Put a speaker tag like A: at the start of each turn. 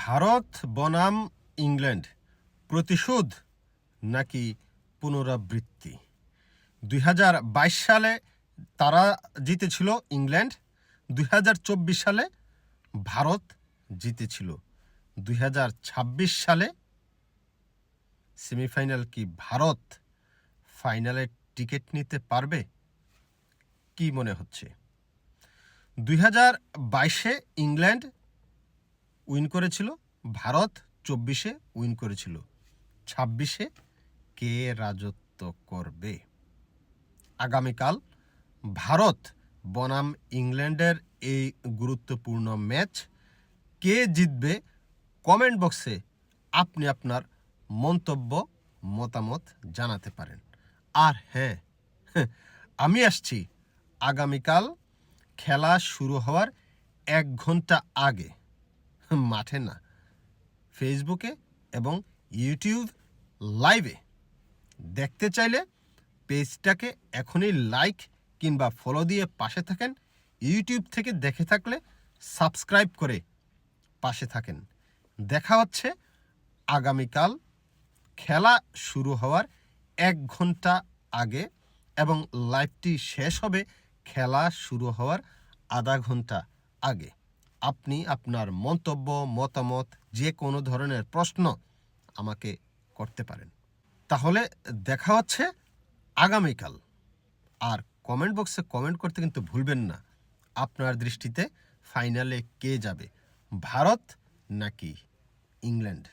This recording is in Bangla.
A: ভারত বনাম ইংল্যান্ড, প্রতিশোধ নাকি পুনরাবৃত্তি? ২০২২ সালে তারা জিতেছিল ইংল্যান্ড, ২০২৪ সালে ভারত জিতেছিল। ২০২৬ সালে সেমিফাইনাল কি ভারত ফাইনালে টিকিট নিতে পারবে? কি মনে হচ্ছে? ২০২২-এ ইংল্যান্ড উইন করেছিল, ভারত ২৪-এ উইন করেছিল। ২৬-এ কে রাজত্ব করবে? আগামীকাল ভারত বনাম ইংল্যান্ডের এই গুরুত্বপূর্ণ ম্যাচ। কে জিতবে? কমেন্ট বক্সে আপনি আপনার মন্তব্য মতামত জানাতে পারেন। আর হ্যাঁ, আমি আসছি আগামীকাল খেলা শুরু হওয়ার ১ ঘন্টা আগে, মাঠে না, ফেসবুকে এবং ইউটিউব লাইভে। দেখতে চাইলে পেজটাকে এখনই লাইক কিংবা ফলো দিয়ে পাশে থাকেন। ইউটিউব থেকে দেখে থাকলে সাবস্ক্রাইব করে পাশে থাকেন। দেখা হচ্ছে আগামীকাল খেলা শুরু হওয়ার ১ ঘন্টা আগে, এবং লাইভটি শেষ হবে খেলা শুরু হওয়ার আধা ঘন্টা আগে। আপনি আপনার মন্তব্য মতামত যে কোনো ধরনের প্রশ্ন আমাকে করতে পারেন। তাহলে দেখা হচ্ছে আগামীকাল। আর কমেন্ট বক্সে কমেন্ট করতে কিন্তু ভুলবেন না, আপনার দৃষ্টিতে ফাইনালে কে যাবে, ভারত নাকি ইংল্যান্ড?